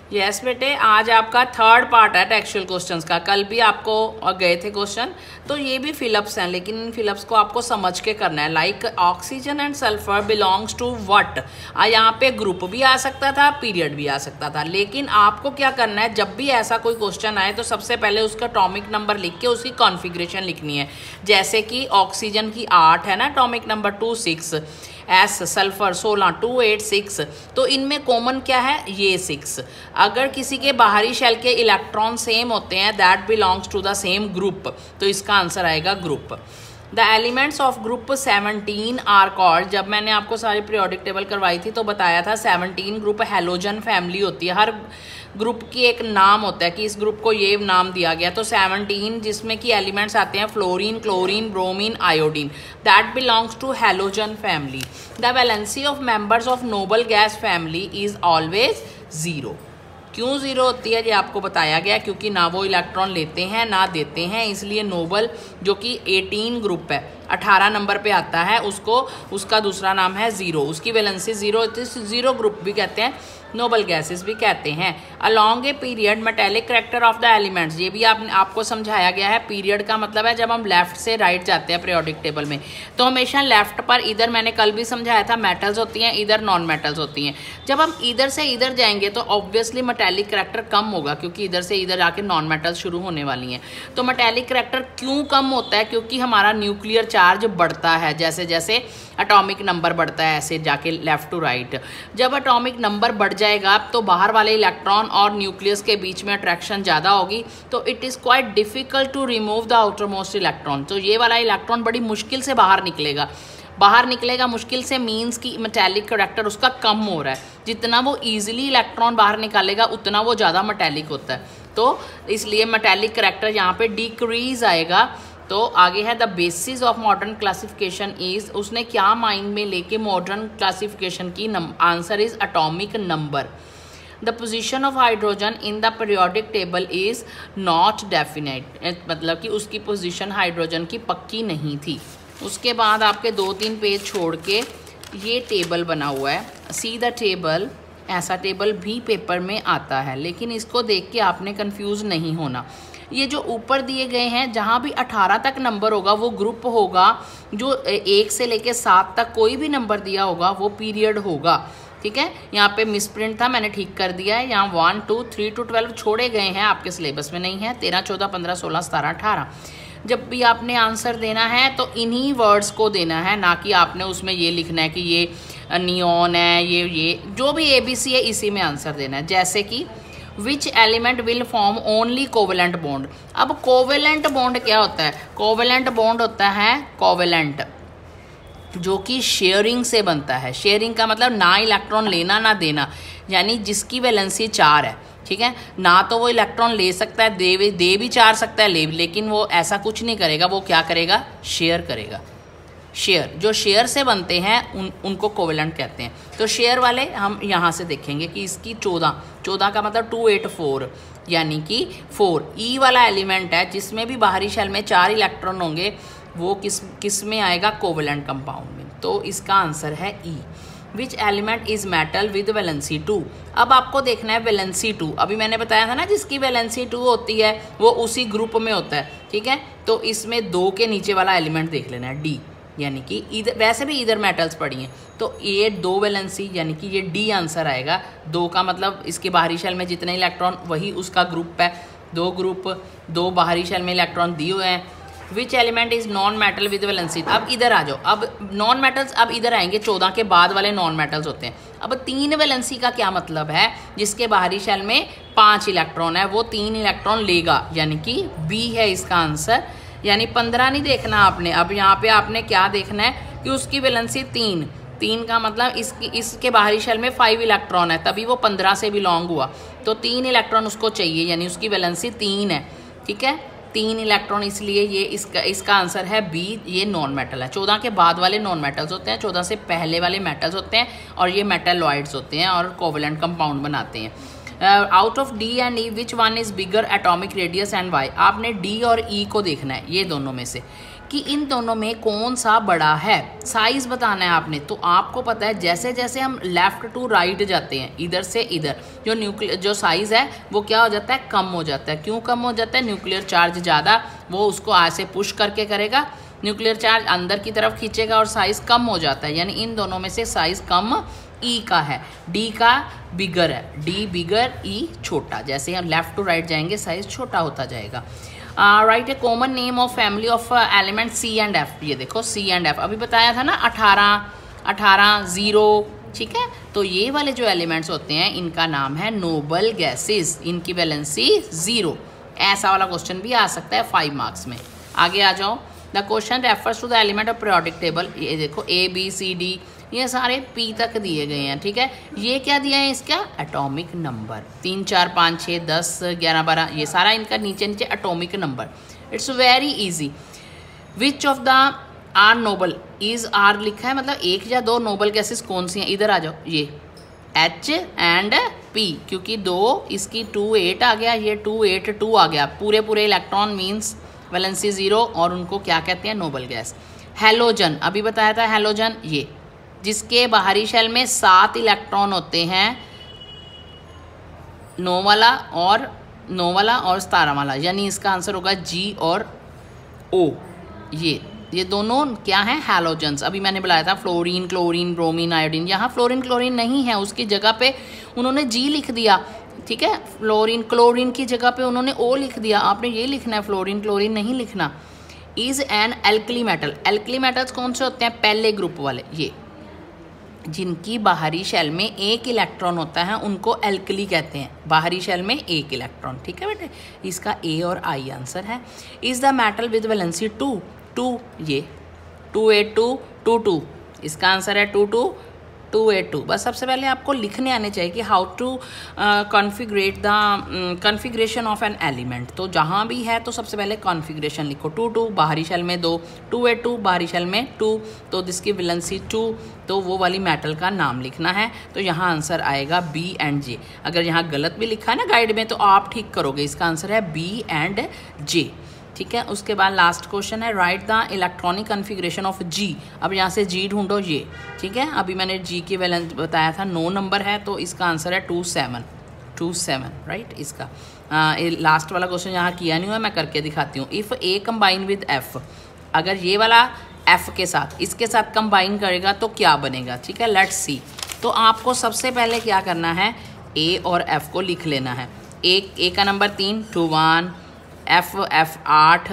Yes बेटे, आज आपका थर्ड पार्ट है टेक्सचुअल क्वेश्चंस का। कल भी आपको गए थे क्वेश्चन, तो ये भी फिलअप्स हैं, लेकिन इन फिलअप्स को आपको समझ के करना है। Like oxygen and sulphur belongs to what. यहाँ पे ग्रुप भी आ सकता था, पीरियड भी आ सकता था, लेकिन आपको क्या करना है, जब भी ऐसा कोई क्वेश्चन आए तो सबसे पहले उसका एटॉमिक नंबर लिख के उसकी कॉन्फ़िगरेशन लिखनी है। जैसे कि ऑक्सीजन की 8 है ना, एटॉमिक नंबर 26, एस सल्फर 16 286, तो इनमें कॉमन क्या है, ये 6। अगर किसी के बाहरी शेल के इलेक्ट्रॉन सेम होते हैं, that belongs to the same group, तो इसका आंसर आएगा group. The elements of group 17 are called. जब मैंने आपको सारी पीरियोडिक टेबल करवाई थी तो बताया था 17 ग्रुप हैलोजन फैमिली होती है। हर ग्रुप की एक नाम होता है कि इस ग्रुप को ये नाम दिया गया, तो 17 जिसमें कि एलिमेंट्स आते हैं fluorine, chlorine, bromine, iodine, that belongs to halogen family. The valency of members of noble gas family is always 0। क्यों 0 होती है ये आपको बताया गया, क्योंकि ना वो इलेक्ट्रॉन लेते हैं ना देते हैं, इसलिए नोबल जो कि 18 ग्रुप है, 18 नंबर पे आता है, उसका दूसरा नाम है 0। उसकी वैलेंसी 0 होती है, 0 ग्रुप भी कहते हैं, नोबल गैसेस भी कहते हैं। Along a period metallic character of the elements, ये भी आपको समझाया गया है। पीरियड का मतलब है जब हम लेफ्ट से राइट जाते हैं पीरियोडिक टेबल में, तो हमेशा लेफ्ट पर इधर, मैंने कल भी समझाया था, मेटल्स होती हैं, इधर नॉन मेटल्स होती हैं। जब हम इधर से इधर जाएंगे तो ऑब्वियसली मेटेलिक करैक्टर कम होगा, क्योंकि इधर से इधर आके नॉन मेटल्स शुरू होने वाली हैं। तो मेटेलिक करैक्टर क्यों कम होता है, क्योंकि हमारा न्यूक्लियर चार्ज बढ़ता है, जैसे जैसे एटॉमिक नंबर बढ़ता है, ऐसे जाके लेफ्ट टू राइट। जब एटॉमिक नंबर बढ़ जाएगा तो बाहर वाले इलेक्ट्रॉन और न्यूक्लियस के बीच में अट्रैक्शन ज़्यादा होगी, तो it is quite difficult to remove the outermost electron. तो ये वाला इलेक्ट्रॉन बड़ी मुश्किल से बाहर निकलेगा मुश्किल से, मीन्स कि मेटेलिक करैक्टर उसका कम हो रहा है। जितना वो ईजिली इलेक्ट्रॉन बाहर निकालेगा उतना वो ज़्यादा मेटेलिक होता है, तो इसलिए मेटेलिक करैक्टर यहाँ पे डिक्रीज आएगा। तो आगे है the basis of modern classification is, उसने क्या माइंड में लेके मॉडर्न क्लासिफिकेशन की, answer is atomic number. The position of hydrogen in the periodic table is not definite, मतलब कि उसकी पोजीशन हाइड्रोजन की पक्की नहीं थी। उसके बाद आपके 2-3 पेज छोड़ के ये टेबल बना हुआ है, सी द टेबल। ऐसा टेबल भी पेपर में आता है, लेकिन इसको देख के आपने कंफ्यूज नहीं होना। ये जो ऊपर दिए गए हैं, जहाँ भी 18 तक नंबर होगा वो ग्रुप होगा, जो 1 से लेके 7 तक कोई भी नंबर दिया होगा वो पीरियड होगा, ठीक है। यहाँ पे मिसप्रिंट था, मैंने ठीक कर दिया है। यहाँ 1 2 3 to 12 छोड़े गए हैं, आपके सिलेबस में नहीं है। 13 14 15 16 17 18। जब भी आपने आंसर देना है तो इन्हीं वर्ड्स को देना है, ना कि आपने उसमें ये लिखना है कि ये नियॉन है, ये जो भी ABC है इसी में आंसर देना है। जैसे कि which element will form only covalent bond. अब कोवेलेंट बॉन्ड क्या होता है, कोवेलेंट बॉन्ड होता है कोवेलेंट, जो कि शेयरिंग से बनता है। शेयरिंग का मतलब ना इलेक्ट्रॉन लेना ना देना, यानी जिसकी वैलेंसी 4 है, ठीक है, ना तो वो इलेक्ट्रॉन ले सकता है, दे भी 4 सकता है, लेकिन वो ऐसा कुछ नहीं करेगा। वो क्या करेगा, शेयर करेगा। शेयर, जो शेयर से बनते हैं उनको कोवेलेंट कहते हैं। तो शेयर वाले हम यहाँ से देखेंगे कि इसकी 14 का मतलब 284, यानी कि 4 ई वाला एलिमेंट है, जिसमें भी बाहरी शेल में 4 इलेक्ट्रॉन होंगे, वो किस में आएगा, कोवेलेंट कंपाउंड में। तो इसका आंसर है E. Which element is metal with valency 2। अब आपको देखना है वैलेंसी 2। अभी मैंने बताया था ना, जिसकी वैलेंसी 2 होती है वो उसी ग्रुप में होता है, ठीक है। तो इसमें 2 के नीचे वाला एलिमेंट देख लेना है, डी, यानी कि इधर वैसे भी इधर मेटल्स पड़ी हैं, तो ये 2 वैलेंसी, यानी कि ये डी आंसर आएगा। 2 का मतलब इसके बाहरी शेल में जितने इलेक्ट्रॉन वही उसका ग्रुप है। 2 ग्रुप, 2 बाहरी शेल में इलेक्ट्रॉन दिए हुए हैं। विच element is non metal with valency. अब इधर आ जाओ, अब नॉन मेटल्स अब इधर आएंगे, 14 के बाद वाले नॉन मेटल्स होते हैं। अब 3 वैलेंसी का क्या मतलब है, जिसके बाहरी शेल में 5 इलेक्ट्रॉन है वो 3 इलेक्ट्रॉन लेगा, यानी कि बी है इसका आंसर। यानी 15 नहीं देखना आपने, अब यहाँ पे आपने क्या देखना है कि उसकी वैलेंसी 3 का मतलब इसके बाहरी शेल में 5 इलेक्ट्रॉन है, तभी वो 15 से बिलोंग हुआ, तो 3 इलेक्ट्रॉन उसको चाहिए, यानी उसकी वैलेंसी 3 है, ठीक है। 3 इलेक्ट्रॉन, इसलिए ये इसका आंसर है बी, ये नॉन मेटल है। 14 के बाद वाले नॉन मेटल्स होते हैं, 14 से पहले वाले मेटल्स होते हैं, और ये मेटलॉइड्स होते हैं और कोवेलेंट कंपाउंड बनाते हैं। Out of D and E which one is bigger atomic radius and Y. आपने डी और ई को देखना है, ये दोनों में से कि इन दोनों में कौन सा बड़ा है। साइज़ बताना है आपने। तो आपको पता है जैसे जैसे हम लेफ़्ट टू राइट जाते हैं, इधर से इधर, जो साइज़ है वो क्या हो जाता है, कम हो जाता है। क्यों कम हो जाता है? न्यूक्लियर चार्ज ज़्यादा वो उसको ऐसे पुश करके करेगा, न्यूक्लियर चार्ज अंदर की तरफ खींचेगा और साइज़ कम हो जाता है। यानी इन दोनों में से साइज़ कम ई का है, डी का बिगर है, डी बिगर, ई छोटा। जैसे हम लेफ़्ट टू राइट जाएंगे साइज़ छोटा होता जाएगा। Right a common name of family of element C and F. ये देखो सी एंड एफ अभी बताया था ना, 18 0, ठीक है। तो ये वाले जो एलिमेंट्स होते हैं इनका नाम है नोबल गैसेस, इनकी वैलेंसी 0। ऐसा वाला क्वेश्चन भी आ सकता है 5 मार्क्स में। आगे आ जाओ। The question refers to the element of periodic table. ये देखो ए बी सी डी ये सारे पी तक दिए गए हैं, ठीक है। ये क्या दिया है इसका? एटॉमिक नंबर 3 4 5 6 10 11 12, ये सारा इनका नीचे नीचे atomic number. It's very easy. Which of the are noble is are लिखा है, मतलब एक या दो नोबल गैसेस कौन सी हैं? इधर आ जाओ, ये H एंड P, क्योंकि 2 इसकी 2 8 आ गया, ये 2 8 2 आ गया। पूरे पूरे इलेक्ट्रॉन मीन्स वैलेंसी 0 और उनको क्या कहते हैं? Noble gas. हेलोजन अभी बताया था, हेलोजन ये जिसके बाहरी शेल में 7 इलेक्ट्रॉन होते हैं, नो वाला और 17 वाला, यानी इसका आंसर होगा G और O। ये दोनों क्या हैं? हैलोजेंस। अभी मैंने बताया था फ्लोरीन, क्लोरीन, ब्रोमीन, आयोडीन। यहाँ फ्लोरीन क्लोरीन नहीं है, उसकी जगह पे उन्होंने G लिख दिया, ठीक है। फ्लोरीन क्लोरीन की जगह पे उन्होंने O लिख दिया। आपने ये लिखना है, फ्लोरीन क्लोरीन नहीं लिखना। Is an alkali metal. Alkali metals कौन से होते हैं? पहले ग्रुप वाले, ये जिनकी बाहरी शेल में 1 इलेक्ट्रॉन होता है उनको एल्कली कहते हैं। बाहरी शेल में 1 इलेक्ट्रॉन, ठीक है बेटे। इसका ए और आई आंसर है। Is the metal with valency 2 ये 282 22, इसका आंसर है 282। बस सबसे पहले आपको लिखने आने चाहिए कि how to configurate the configuration of an element. तो जहाँ भी है तो सबसे पहले कॉन्फ़िगरेशन लिखो। 2 बाहरी शेल में 2, 282 बाहरी शेल में 2, तो जिसकी वैलेंसी 2, तो वो वाली मेटल का नाम लिखना है। तो यहाँ आंसर आएगा B एंड J। अगर यहाँ गलत भी लिखा है ना गाइड में तो आप ठीक करोगे। इसका आंसर है B एंड J, ठीक है। उसके बाद लास्ट क्वेश्चन है right the electronic configuration of G। अब यहाँ से G ढूंढो, ये ठीक है। अभी मैंने G की वैलेंस बताया था 9 नंबर है, तो इसका आंसर है 27 राइट। इसका लास्ट वाला क्वेश्चन यहाँ किया नहीं हुआ, मैं करके दिखाती हूँ। If A combine with F, अगर ये वाला F के साथ इसके साथ कंबाइन करेगा तो क्या बनेगा, ठीक है। Let's see. तो आपको सबसे पहले क्या करना है, A और F को लिख लेना है। A का नंबर 3 2 1, F 8,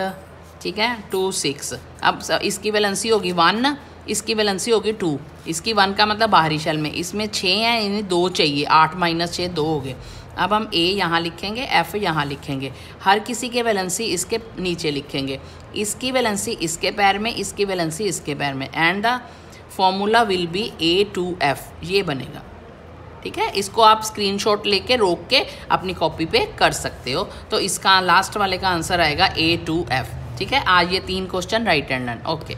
ठीक है, 2 6। अब इसकी वैलेंसी होगी 1, इसकी वैलेंसी होगी 2। इसकी 1 का मतलब बाहरी शेल में, इसमें 6 हैं, इन्हें 2 चाहिए, 8 - 6 2 हो गए। अब हम A यहाँ लिखेंगे, F यहाँ लिखेंगे, हर किसी के वैलेंसी इसके नीचे लिखेंगे। इसकी वैलेंसी इसके पैर में, इसकी वैलेंसी इसके पैर में, and the formula will be A2F, ये बनेगा, ठीक है। इसको आप स्क्रीनशॉट लेके रोक के अपनी कॉपी पे कर सकते हो। तो इसका लास्ट वाले का आंसर आएगा A2F, ठीक है। आज ये 3 question right and done, okay.